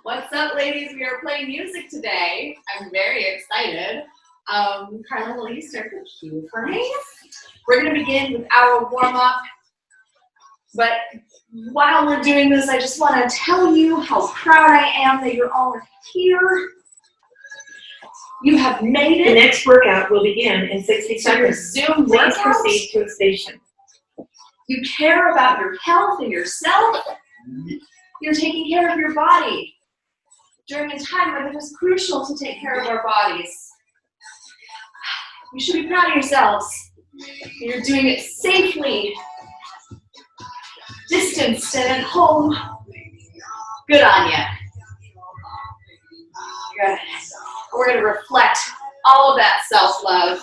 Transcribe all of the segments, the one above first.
What's up, ladies? We are playing music today. I'm very excited. Carla, will you start the cue for me? We're going to begin with our warm-up. But while we're doing this, I just want to tell you how proud I am that you're all here. You have made it. The next workout will begin in 60 seconds. Zoom Please proceed to a station. You care about your health and yourself. You're taking care of your body during a time when it is crucial to take care of our bodies. You should be proud of yourselves. You're doing it safely, distanced and at home. Good on you. Good. We're going to reflect all of that self-love.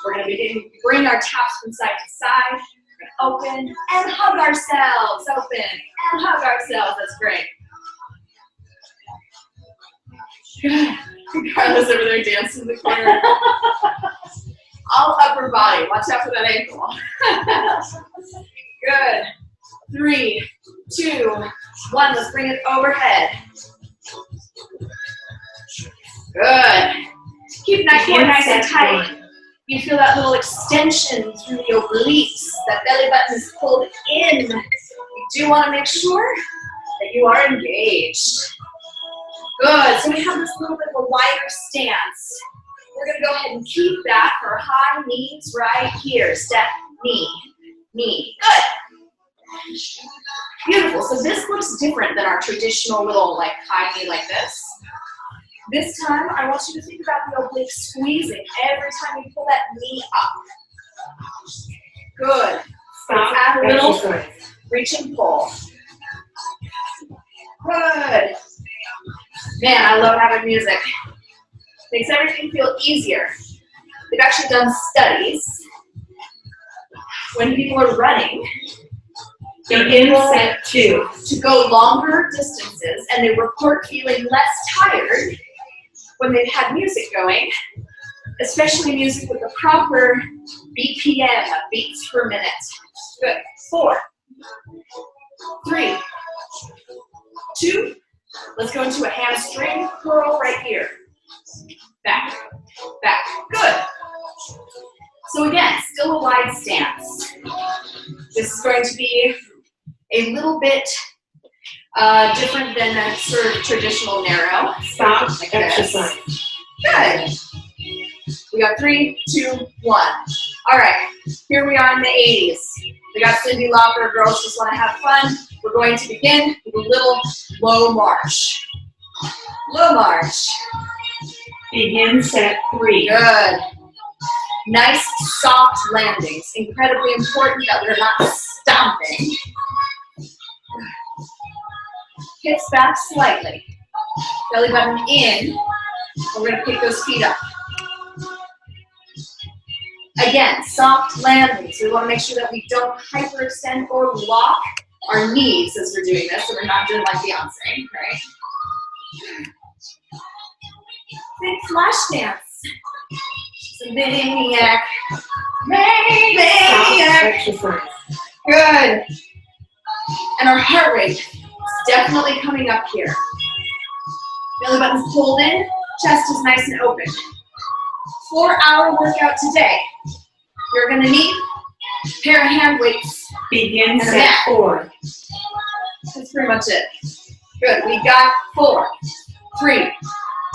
We're going to bring our taps from side to side. We're going to open and hug ourselves. Open and hug ourselves. That's great. Good. Carla's over there dancing in the corner. All upper body. Watch out for that ankle. Good. 3, 2, 1. Let's bring it overhead. Good. Keep that core nice and tight. You feel that little extension through the obliques. That belly button is pulled in. You do want to make sure that you are engaged. Good. So we have this little bit of a wider stance. We're going to go ahead and keep that for high knees right here. Step, knee, knee. Good. Beautiful. So this looks different than our traditional little high knee like this. This time, I want you to think about the oblique squeezing every time you pull that knee up. Good. Stop. Add a little reach and pull. Good. Man, I love having music. Makes everything feel easier. They've actually done studies when people are running. They're able to go longer distances, and they report feeling less tired when they've had music going, especially music with the proper BPM, beats per minute. Good. 4, 3, 2. Let's go into a hamstring curl right here. Back, back. Good. So again, still a wide stance. This is going to be a little bit different than a sort of traditional narrow. Stop. Exercise. Good. We got 3, 2, 1. All right. Here we are in the 80s. We got Cyndi Lauper. Girls just want to have fun. We're going to begin with a little low march. Low march. Begin set 3. Good. Nice soft landings. Incredibly important that we're not stomping. Hips back slightly. Belly button in. We're going to pick those feet up. Again, soft landings. We want to make sure that we don't hyperextend or lock our knees as we're doing this, so we're not doing like Beyonce, right? Big flash dance. Maniac. Maniac. Good. And our heart rate is definitely coming up here. Belly button's pulled in, chest is nice and open. 4-hour workout today. You're going to need a pair of hand weights. Begin set 4. That's pretty much it. Good. We got 4, 3,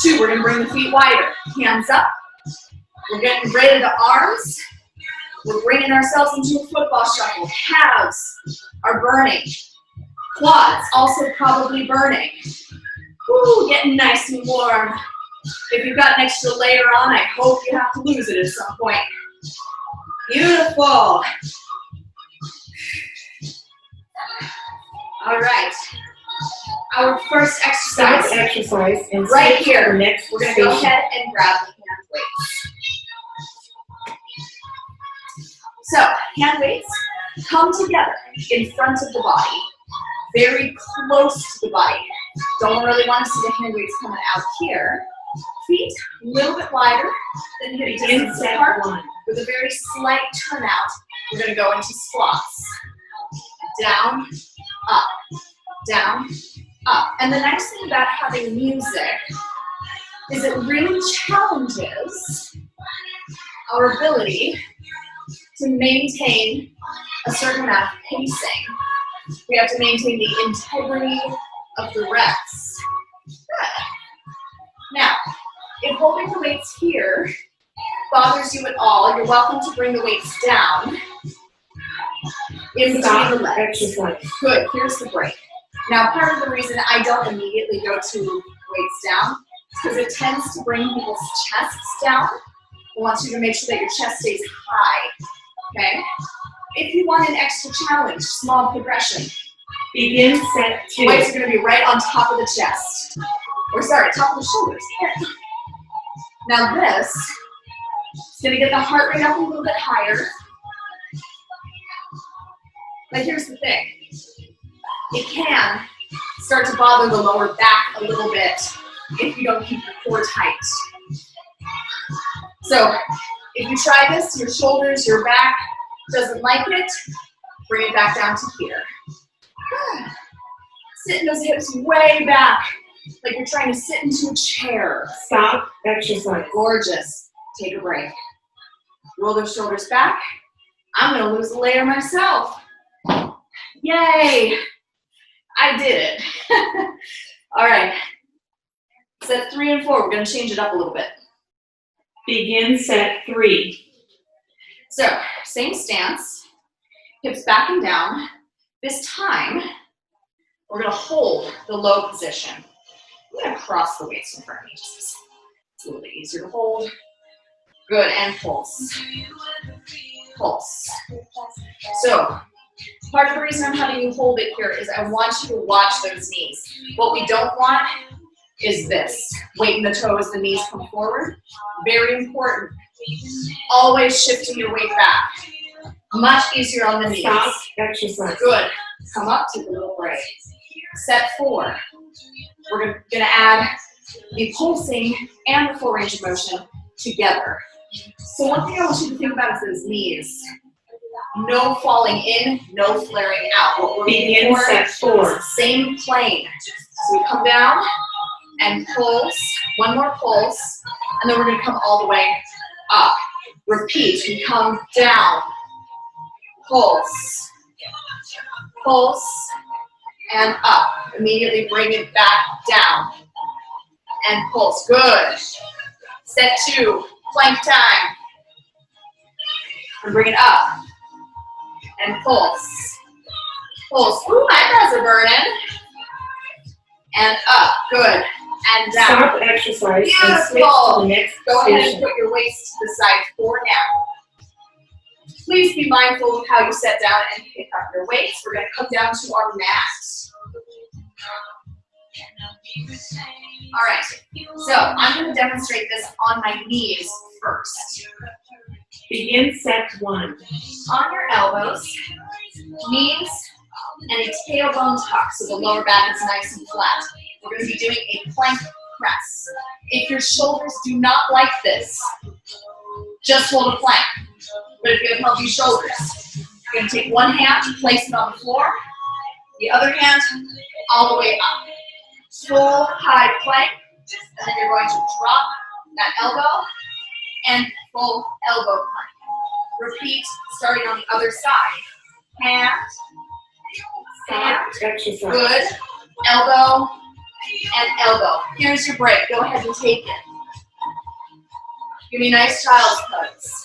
2. We're going to bring the feet wider. Hands up. We're getting ready to arms. We're bringing ourselves into a football shuffle. Calves are burning. Quads also probably burning. Woo, getting nice and warm. If you've got an extra layer on, I hope you have to lose it at some point. Beautiful. All right. Our first exercise right here. We're going to go ahead and grab the hand weights. So, hand weights come together in front of the body, very close to the body. Don't really want to see the hand weights coming out here. Feet a little bit wider than hip distance apart, with a very slight turnout. We're going to go into squats. Down, up, down, up. And the nice thing about having music is it really challenges our ability to maintain a certain amount of pacing. We have to maintain the integrity of the reps. Good. Now, if holding the weights here bothers you at all, you're welcome to bring the weights down in between the legs. Good, here's the break. Now, part of the reason I don't immediately go to weights down is because it tends to bring people's chests down. I want you to make sure that your chest stays high, okay? If you want an extra challenge, small progression. Begin set 2. Weights are gonna be right on top of the chest. Or sorry, top of the shoulders. Now this is gonna get the heart rate up a little bit higher. But here's the thing. It can start to bother the lower back a little bit if you don't keep your core tight. So if you try this, your shoulders, your back doesn't like it, bring it back down to here. Sitting those hips way back, like you're trying to sit into a chair. Stop exercise. Gorgeous. Take a break. Roll those shoulders back. I'm gonna lose a layer myself. Yay! I did it. All right. Set 3 and 4, we're gonna change it up a little bit. Begin set 3. So, same stance, hips back and down. This time, we're gonna hold the low position. I'm gonna cross the weights in front of me. It's a little bit easier to hold. Good, and pulse. Pulse. So, part of the reason I'm having you hold it here is I want you to watch those knees. What we don't want is this. Weight in the toes, the knees come forward. Very important. Always shifting your weight back. Much easier on the knees. Stop exercise. Good. Come up, take a little break. Set 4. We're gonna add the pulsing and the full range of motion together. So one thing I want you to think about is those knees. No falling in, no flaring out. What we're Begin set 4. Same plane. So we come down and pulse. One more pulse, and then we're gonna come all the way up. Repeat. We come down. Pulse. Pulse. And up. Immediately bring it back down. And pulse. Good. Set 2. Plank time. And bring it up. And pulse. Pulse. Ooh, my eyebrows are burning. And up. Good. And down. Stop exercise and switch to the next Go ahead and station. put your waist to the side for now. Please be mindful of how you set down and pick up your weights. We're going to come down to our mat. All right. So I'm going to demonstrate this on my knees first. Begin set 1. On your elbows, knees, and a tailbone tuck, so the lower back is nice and flat. We're going to be doing a plank press. If your shoulders do not like this, just hold a plank. But if you have healthy shoulders, you're going to take one hand, place it on the floor, the other hand all the way up. Full high plank, and then you're going to drop that elbow and full elbow plank. Repeat, starting on the other side. Hand, hand, Exercise. good, elbow, and elbow. Here's your break. Go ahead and take it. Give me a nice child's pose.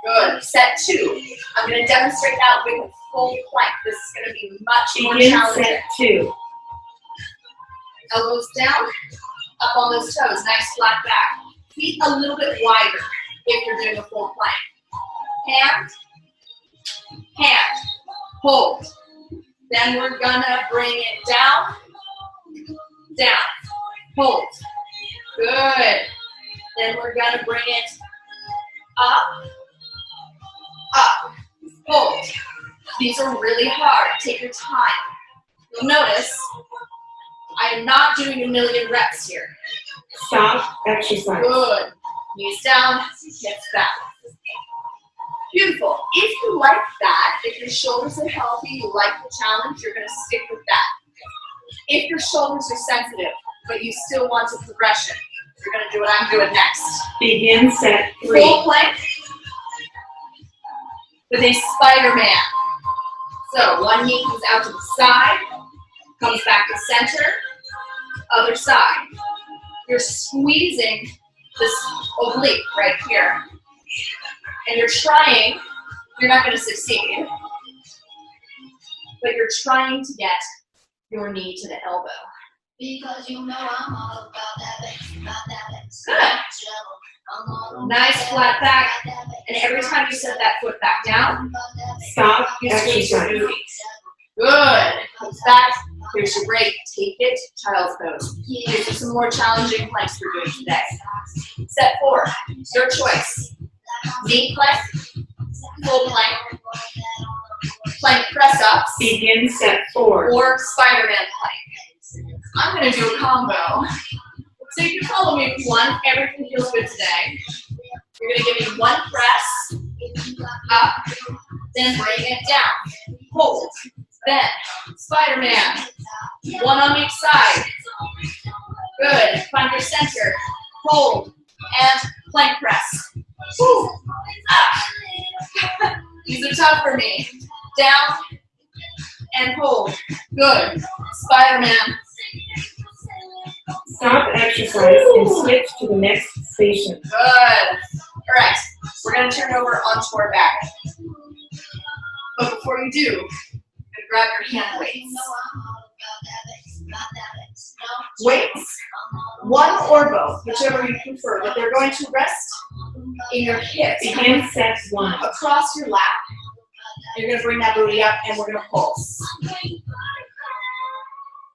Good. Set 2. I'm going to demonstrate that with a full plank. This is going to be much more Begin challenging. set 2. Elbows down, up on those toes. Nice flat back. Feet a little bit wider if you're doing a full plank. Hand, hand, hold. Then we're gonna bring it down, down, hold. Good. Then we're gonna bring it up, up, hold. These are really hard. Take your time. You'll notice I am not doing a million reps here. Stop exercise. Good. Knees down, hips back. Beautiful. If you like that, If your shoulders are healthy, you like the challenge, you're going to stick with that. If your shoulders are sensitive, but you still want a progression, you're going to do what I'm doing next. Begin set 3. Full plank with a Spider-Man. So one knee comes out to the side, comes back to center, other side. You're squeezing this oblique right here. And you're trying, you're not going to succeed, but you're trying to get your knee to the elbow. Because you know I'm all about that bass. Good. Nice flat back. And every time you set that foot back down, Stop you squeeze your exercise. booty. Good. Comes back. Here's your break. Take it. Child's pose. Here's some more challenging planks we're doing today. Set 4. Your choice. Knee plank. Full plank. Plank press ups. Begin set 4. Or Spider-Man plank. I'm going to do a combo. So you can follow me if you want. Everything feels good today. You're going to give me one press, up, then bring it down. Hold, then Spider-Man. One on each side. Good. Find your center. Hold, and plank press. Woo. Up. These are tough for me. Down, and hold. Good. Spider-Man. Stop exercise and switch to the next station. Good. All right. We're going to turn over onto our back. But before you do, grab your hand weights. Weights, one or both, whichever you prefer, but they're going to rest in your hips. Begin set 1. Across your lap. You're going to bring that booty up and we're going to pulse.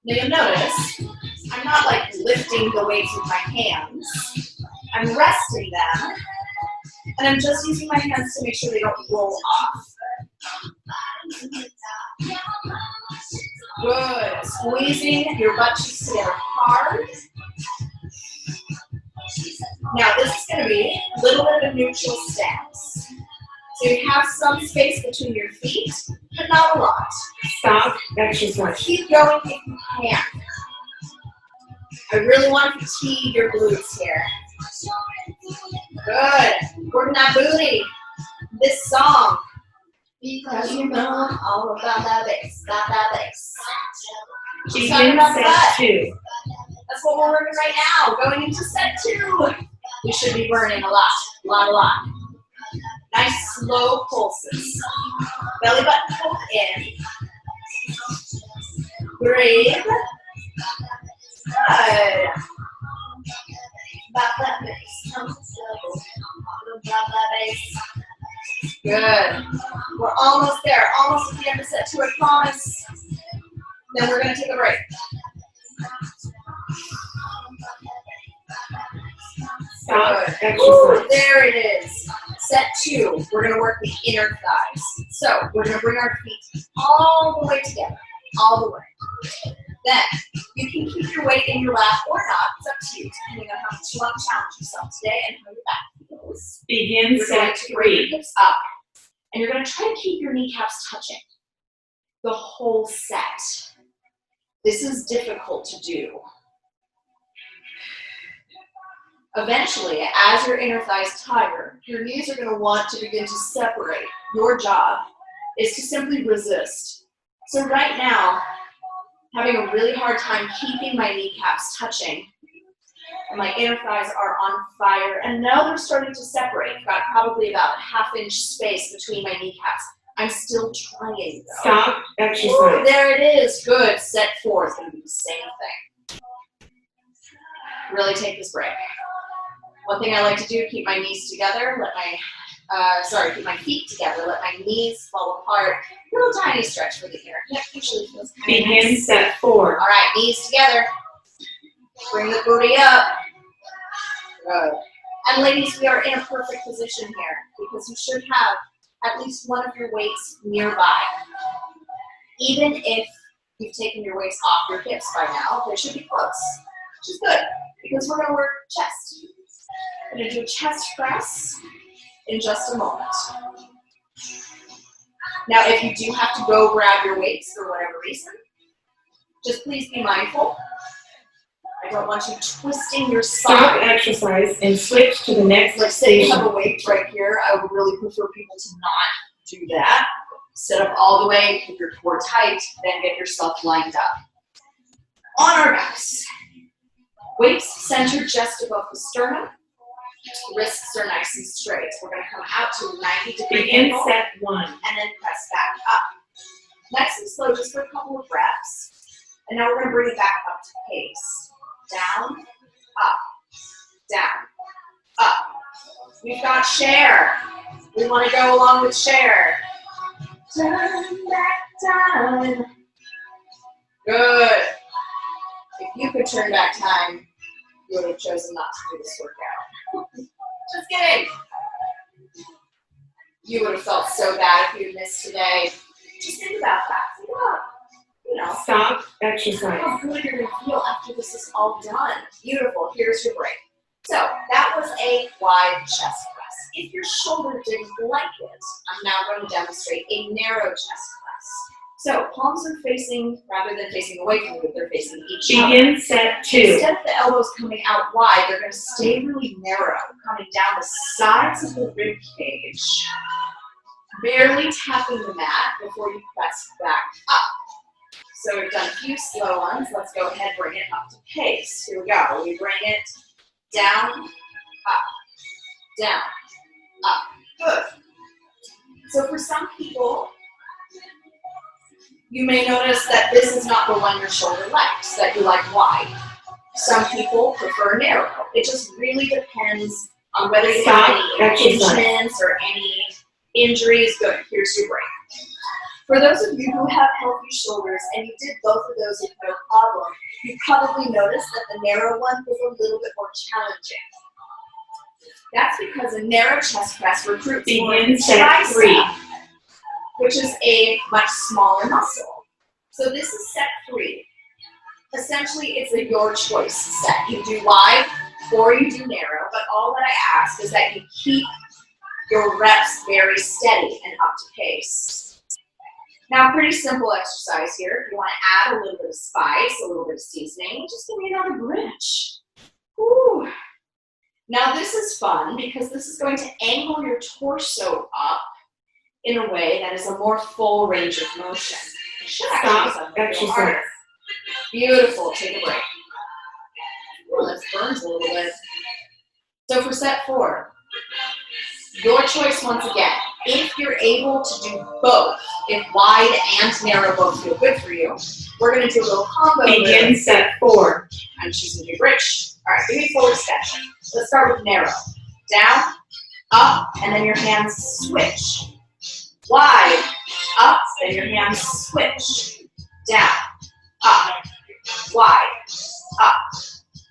Now you'll notice, I'm not like lifting the weights with my hands. I'm resting them, and I'm just using my hands to make sure they don't roll off. Good. Squeezing your butt cheeks together hard. Now this is going to be a little bit of a neutral stance. So you have some space between your feet, but not a lot. Stop exercise. Keep going if you can. I really want to fatigue your glutes here. Good. Working that booty. This song. Because you know I'm all about that bass. Begin set 2. That's what we're working right now. Going into set 2. We should be burning a lot. Nice slow pulses. Belly button pull in. Breathe. Good. About that bass. Good. We're almost there. Almost at the end of set 2, I promise. Then we're going to take a break. Stop Good. exercise. Ooh, there it is. Set 2, we're going to work the inner thighs. So we're going to bring our feet all the way together. All the way. Then you can keep your weight in your lap or not. It's up to you, depending on how much you want to challenge yourself today and how your back feels. Begin You're going set to bring your 3. hips up. And you're going to try to keep your kneecaps touching the whole set. This is difficult to do. Eventually, as your inner thighs tire, your knees are going to want to begin to separate. Your job is to simply resist. So right now, having a really hard time keeping my kneecaps touching, and my inner thighs are on fire, and now they're starting to separate. I've got probably about a ½ inch space between my kneecaps. I'm still trying, though. Stop exercise. Ooh, there it is. Good. Set 4 is going to be the same thing. Really take this break. One thing I like to do, keep my knees together, keep my feet together, let my knees fall apart. Little tiny stretch for the inner hip, usually feels kind of Begin nice. set 4. All right, knees together. Bring the booty up. Good. And ladies, we are in a perfect position here because you should have at least one of your weights nearby. Even if you've taken your weights off your hips by now, they should be close, which is good because we're going to work chest. We're going to do a chest press in just a moment. Now, if you do have to go grab your weights for whatever reason, just please be mindful. I don't want you twisting your Stop side. exercise and switch to the next Like say you station. have a weight right here, I would really prefer people to not do that. Sit up all the way, keep your core tight, then get yourself lined up. On our backs. Weights centered just above the sternum. Wrists are nice and straight. We're going to come out to a 90-degree Begin angle set 1. and then press back up. Nice and slow, just for a couple of reps. And now we're going to bring it back up to pace. Down, up, down, up. We've got share. We want to go along with share. Turn back time. Good. If you could turn back time, you would have chosen not to do this workout. Just kidding. You would have felt so bad if you missed today. Just think about that. Think about, Stop exercise. how good you're going to feel after this is all done. Beautiful. Here's your break. So that was a wide chest press. If your shoulder didn't like it, I'm now going to demonstrate a narrow chest press. So palms are facing, rather than facing away from you, they're facing each other. Begin set 2. Instead of the elbows coming out wide, they're going to stay really narrow, coming down the sides of the rib cage, barely tapping the mat before you press back up. So we've done a few slow ones. Let's go ahead and bring it up to pace. Here we go. We bring it down, up, down, up. Good. So for some people, you may notice that this is not the one your shoulder likes, that you like wide. Some people prefer narrow. It just really depends on whether you have any impingements or any injuries. Good. Here's your break. For those of you who have healthy shoulders and you did both of those with no problem, you probably noticed that the narrow one was a little bit more challenging. That's because a narrow chest press recruits more tricep, which is a much smaller muscle. So this is set 3. Essentially, it's a your choice set. You do wide or you do narrow, but all that I ask is that you keep your reps very steady and up to pace. Now, pretty simple exercise here. If you want to add a little bit of spice, a little bit of seasoning, just give me another bridge. Woo. Now, this is fun because this is going to angle your torso up in a way that is a more full range of motion. Stop exercise. Beautiful. Take a break. Ooh, this burns a little bit. So for set 4, your choice once again. If you're able to do both, if wide and narrow both feel good for you, we're going to do a little combo. Begin set 4. I'm choosing your bridge. All right, give me forward step. Let's start with narrow. Down, up, and then your hands switch. Wide, up, then your hands switch. Down, up, wide, up,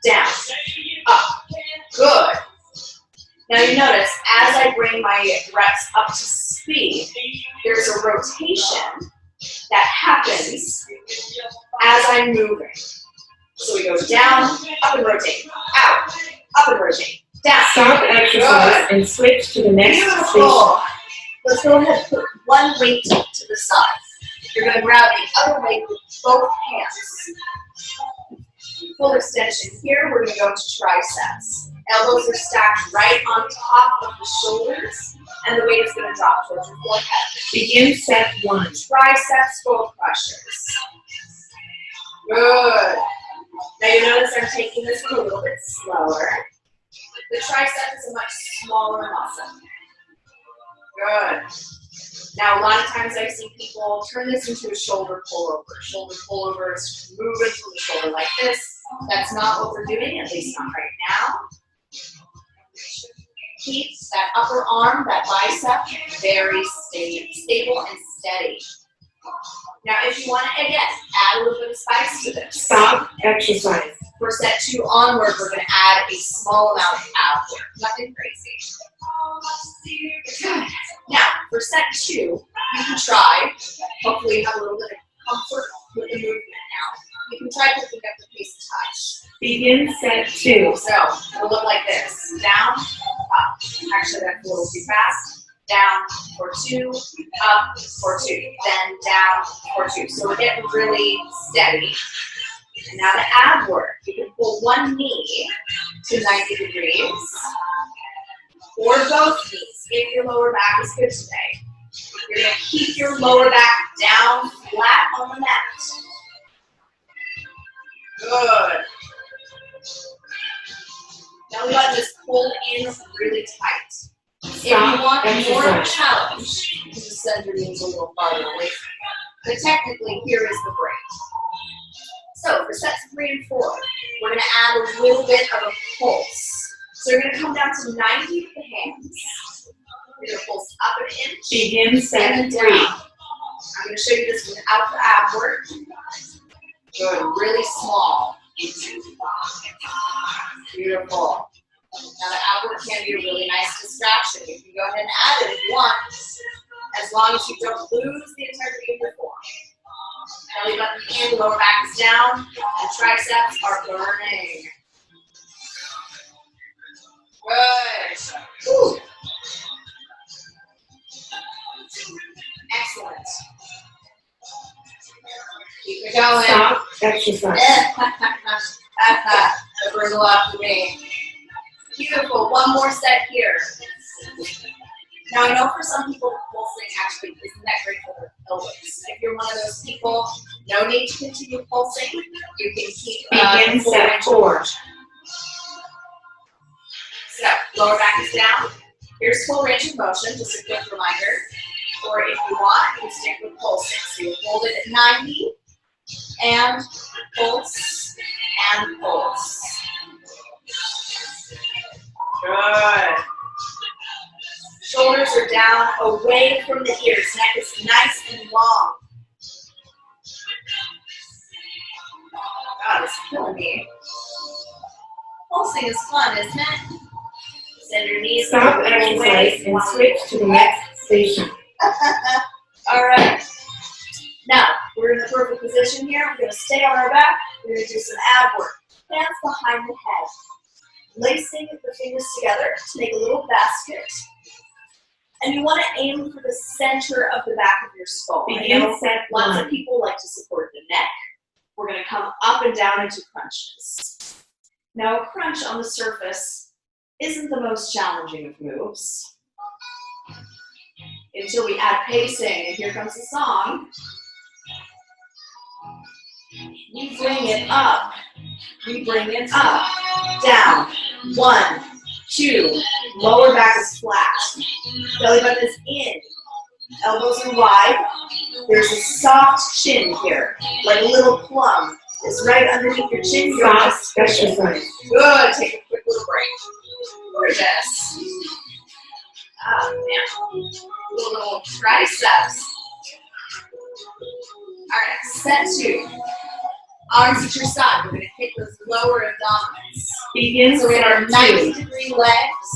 down, up. Good. Now you notice, as I bring my reps up to speed, there's a rotation that happens as I'm moving. So we go down, up and rotate, out, up and rotate, down. Stop exercise and switch to the next Beautiful. station. Let's go ahead and put one weight to the side. You're going to grab the other weight with both hands. Full extension here, we're going to go to triceps. Elbows are stacked right on top of the shoulders, and the weight is going to drop towards your forehead. Begin set 1. Triceps skull crushers. Good. Now you notice I'm taking this one a little bit slower. The tricep is a much smaller muscle. Good. Now a lot of times I see people turn this into a shoulder pullover. Shoulder pullovers, moving from the shoulder like this. That's not what we're doing, at least not right now. Keep that upper arm, that bicep, very stable and steady. Now, if you want to, again, add a little bit of spice to this. Stop exercise. For set 2 onward, we're going to add a small amount of ab work. Nothing crazy. Good. Now, for set 2, you can try, hopefully you have a little bit of comfort with the movement now. You can try picking up the pace a touch. Begin set 2. So, it'll look like this. Down, up. Actually, that's a little too fast. down for 2, up for 2, then down for 2. So we're getting really steady. And now the ab work. You can pull one knee to 90 degrees or both knees if your lower back is good today. You're going to keep your lower back down flat on the mat. Good. Belly button is pulled in really tight. If you want more of a challenge, you can just send your knees a little farther away. But technically, here is the break. So for sets 3 and 4, we're going to add a little bit of a pulse. So you're going to come down to 90 with the hands. You're going to pulse up an inch. Begin set and 3. down. I'm going to show you this without the ab work. Good, really small. Beautiful. Now the ab work can be a really nice distraction. You can go ahead and add it if you want, as long as you don't lose the integrity of your form. Belly button in, lower back is down, and triceps are burning. Good. Woo. Excellent. Keep it going. Stop exercise. That burns a lot for me. Beautiful. One more set here. Now I know for some people the pulsing actually isn't that great for their pelvis. If you're one of those people, no need to continue pulsing. You can keep Begin set 4. So lower back is down. Here's full range of motion, just a quick reminder. Or if you want, you stick with pulsing. So you hold it at 90 and pulse and pulse. Good. Shoulders are down, away from the ears. Neck is nice and long. God, it's killing me. Pulsing is fun, isn't it? Send your knees Stop away. exercise and switch to the next station. All right. Now, we're in the perfect position here. We're going to stay on our back. We're going to do some ab work. Hands behind the head. Lacing the fingers together to make a little basket. And you want to aim for the center of the back of your skull. Begin set Lots 1. of people like to support the neck. We're going to come up and down into crunches. Now, a crunch on the surface isn't the most challenging of moves until we add pacing. And here comes the song. We bring it up. We bring it up. Down. 1, 2. Lower back is flat. Belly button is in. Elbows are wide. There's a soft chin here, like a little plum. It's right underneath your chin. Stop exercise. Good. Take a quick little break. Gorgeous. Oh, man. Little triceps. All right, set 2. Arms at your side. We're going to hit those lower abdominals. Begin So we have our set 2. 90-degree legs,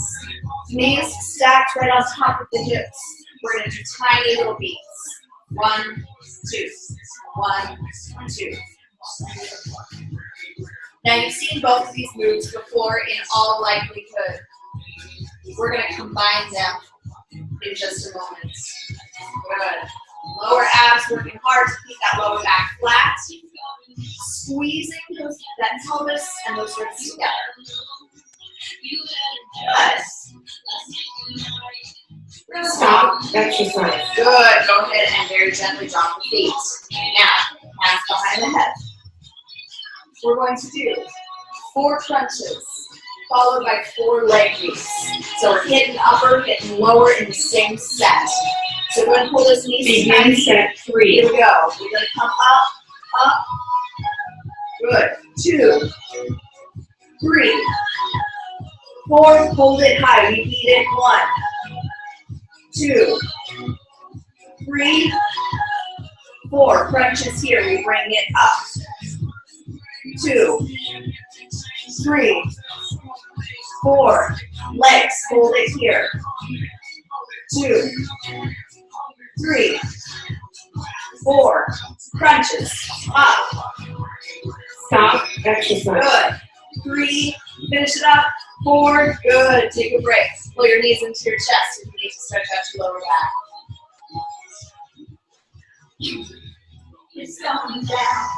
knees stacked right on top of the hips. We're going to do tiny little beats. 1, 2, 1, 2. Now you've seen both of these moves before in all likelihood. We're going to combine them in just a moment. Good. Lower abs working hard to keep that lower back flat. Squeezing that pelvis and those ribs together. Good. Stop exercise. Good. Go ahead and very gently drop the feet. Now, hands behind the head. We're going to do 4 crunches, followed by 4 leg sweeps. So we're hitting upper, hitting lower in the same set. So we're going to pull those knees Begin set 3. Here we go. We're going to come up, up. Good. 2, 3, 4. Hold it high. We beat it. 1, 2, 3, 4. Crunches here. We bring it up. 2, 3, 4. Legs. Hold it here. 2, 3, 4. Crunches. Up. Stop exercise. Good. 3. Finish it up. 4. Good. Take a break. Pull your knees into your chest if you need to stretch out your lower back. It's going down.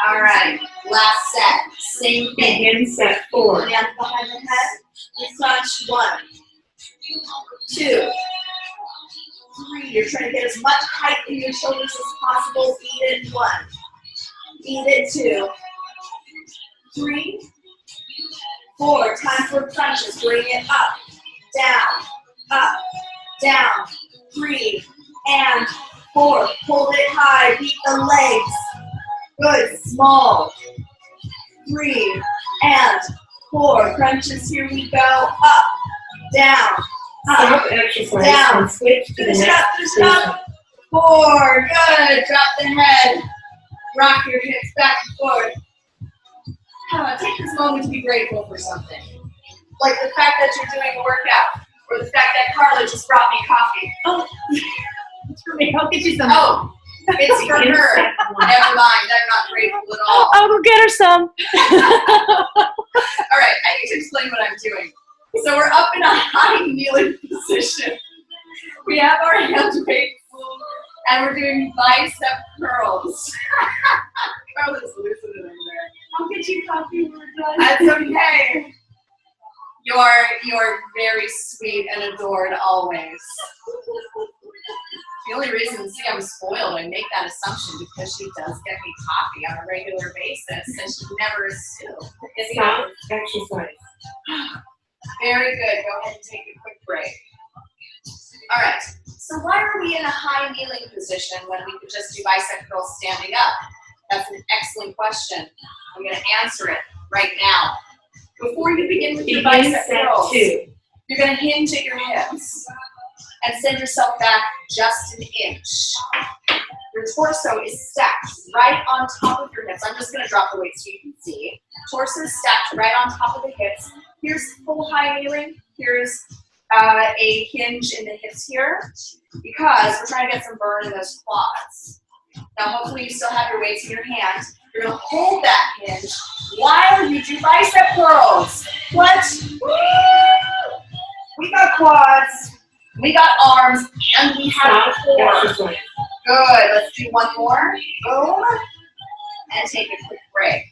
All right, last set. Same thing. Begin set 4. Hands behind the head. You crunch 1, 2, 3. You're trying to get as much height in your shoulders as possible. Beat it 1. Beat it 2. 3, 4. Time for crunches. Bring it up, down, 3, and 4. Hold it high. Beat the legs. Good. Small. 3 and 4. Crunches. Here we go. Up, down, Stop exercise down. and switch to the Finish next up, finish station. up. 4. Good. Drop the head. Rock your hips back and forth. Take this moment to be grateful for something. Like the fact that you're doing a workout, or the fact that Carla just brought me coffee. Oh, it's for me. I'll get you some. Oh, it's for Begin her. set 1. Never mind. I'm not grateful at all. I'll go get her some. All right, I need to explain what I'm doing. So we're up in a high kneeling position. We have our hand weights, and we're doing bicep curls. Carla's losing it over there. I'll get you coffee when we're done. That's okay. You're very sweet and adored always. The only reason, see, I'm spoiled, I make that assumption because she does get me coffee on a regular basis, and she never assumed. Stop exercise. Very good. Go ahead and take a quick break. All right. So why are we in a high kneeling position when we could just do bicep curls standing up? That's an excellent question. I'm going to answer it right now. Before you begin with your Begin bicep set curls, 2. you're going to hinge at your hips and send yourself back just an inch. Your torso is stacked right on top of your hips. I'm just going to drop the weight so you can see. Torso is stacked right on top of the hips. Here's full high kneeling. Here's a hinge in the hips here because we're trying to get some burn in those quads. Now, hopefully you still have your weights in your hand. You're going to hold that hinge while you do bicep curls. What? Woo! We got quads, we got arms, and we have Stop core. exercise. Good. Let's do one more. Boom. And take a quick break.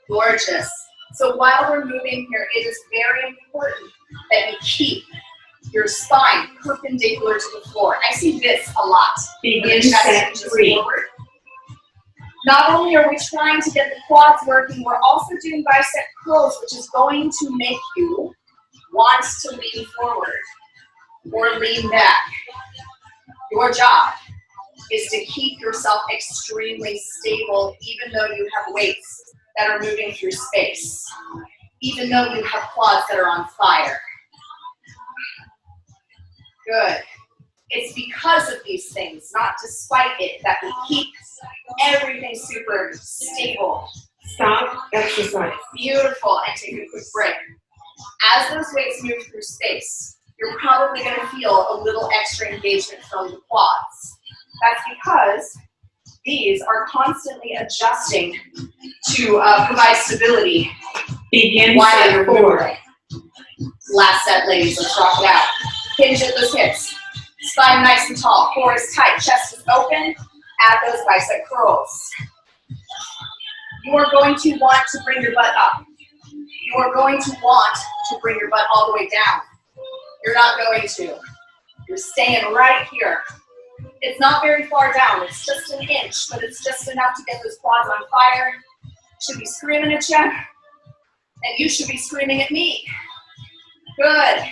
Gorgeous. So while we're moving here, it is very important that you keep your spine perpendicular to the floor. I see this a lot. Begin set 3. Forward. Not only are we trying to get the quads working, we're also doing bicep curls, which is going to make you want to lean forward or lean back. Your job is to keep yourself extremely stable, even though you have weights that are moving through space, even though you have quads that are on fire. Good. It's because of these things, not despite it, that we keep everything super stable. Stop exercise. Beautiful. And take a quick break. As those weights move through space, you're probably going to feel a little extra engagement from the quads. That's because these are constantly adjusting to provide stability Begin while set you're 4. moving. Last set, ladies. Let's rock it out. Hinge at those hips. Spine nice and tall. Core is tight. Chest is open. Add those bicep curls. You are going to want to bring your butt up. You are going to want to bring your butt all the way down. You're not going to. You're staying right here. It's not very far down. It's just an inch, but it's just enough to get those quads on fire. Should be screaming at you, and you should be screaming at me. Good.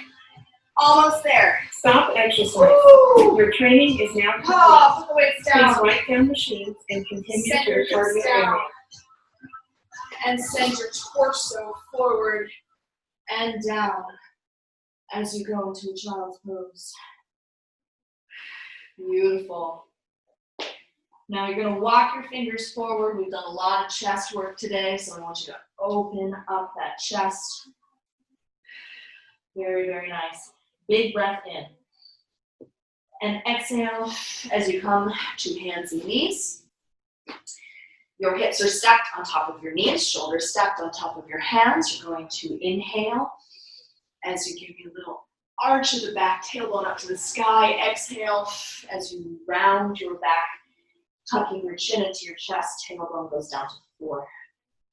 Almost there. Stop exercise. Woo! Your training is now complete. Oh, put the weights down. Please write down machines and continue Send to your your target hips down. area. And send your torso forward and down as you go into a child's pose. Beautiful. Now you're going to walk your fingers forward. We've done a lot of chest work today, so I want you to open up that chest. Very, very nice. Big breath in. And exhale as you come to hands and knees. Your hips are stacked on top of your knees, shoulders stacked on top of your hands. You're going to inhale as you give your little arch of the back, tailbone up to the sky. Exhale as you round your back, tucking your chin into your chest, tailbone goes down to the floor.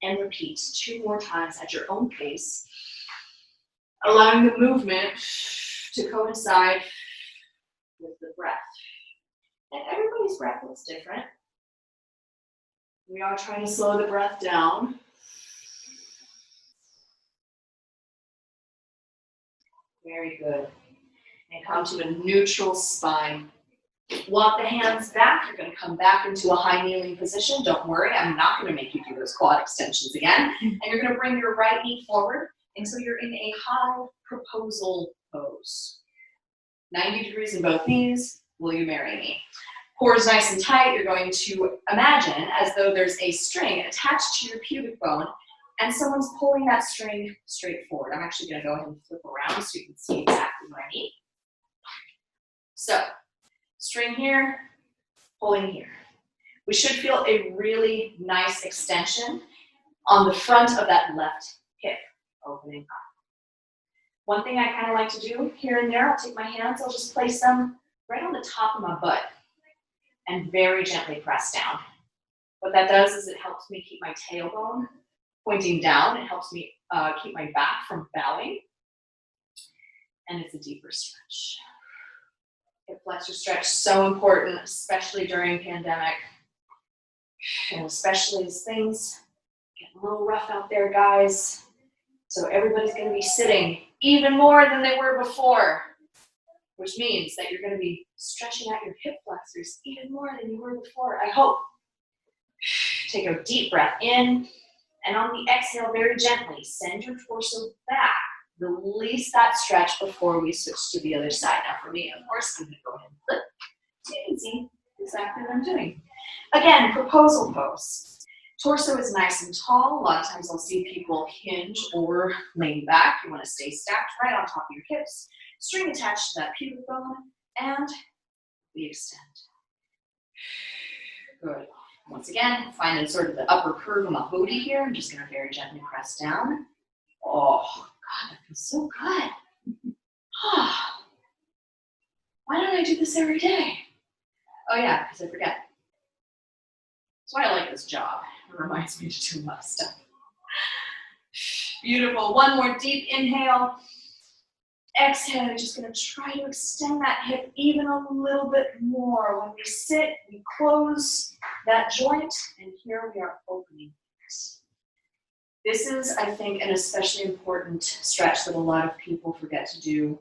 And repeat 2 more times at your own pace, allowing the movement to coincide with the breath. And everybody's breath looks different. We are trying to slow the breath down. Very good. And come to a neutral spine. Walk the hands back. You're going to come back into a high kneeling position. Don't worry, I'm not going to make you do those quad extensions again. And you're going to bring your right knee forward until you're in a high proposal pose. 90 degrees in both knees. Will you marry me? Core is nice and tight. You're going to imagine as though there's a string attached to your pubic bone and someone's pulling that string straight forward. I'm actually going to go ahead and flip around so you can see exactly what I mean. So, string here, pulling here. We should feel a really nice extension on the front of that left hip, opening up. One thing I kind of like to do here and there, I'll take my hands, I'll just place them right on the top of my butt and very gently press down. What that does is it helps me keep my tailbone pointing down. It helps me keep my back from bowing. And it's a deeper stretch. Hip flexor stretch, so important, especially during pandemic. And especially as things get a little rough out there, guys. So everybody's going to be sitting even more than they were before, which means that you're going to be stretching out your hip flexors even more than you were before, I hope. Take a deep breath in, and on the exhale, very gently, send your torso back. Release that stretch before we switch to the other side. Now for me, of course, I'm going to go ahead and flip so you can see exactly what I'm doing. Again, proposal pose. Torso is nice and tall. A lot of times I'll see people hinge or lean back. You want to stay stacked right on top of your hips. String attached to that pubic bone, and we extend. Good. Once again, finding sort of the upper curve of my booty here. I'm just going to very gently press down. Oh, God, that feels so good. Why don't I do this every day? Oh yeah, because I forget. That's why I like this job. It reminds me to do a lot of stuff. Beautiful. One more deep inhale. Exhale, I'm just going to try to extend that hip even a little bit more. When we sit, we close that joint, and here we are opening it. This is, I think, an especially important stretch that a lot of people forget to do.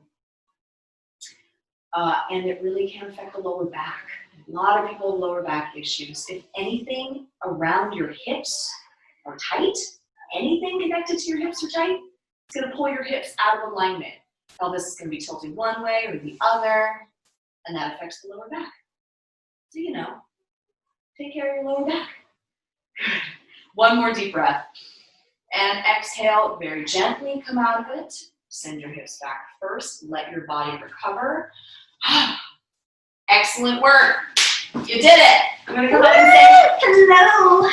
And it really can affect the lower back. A lot of people have lower back issues. If anything around your hips are tight, anything connected to your hips are tight, it's going to pull your hips out of alignment. Pelvis is going to be tilting one way or the other, and that affects the lower back. So, you know, take care of your lower back. One more deep breath. And exhale, very gently come out of it. Send your hips back first. Let your body recover. Excellent work. You did it. I'm going to come up and say hello.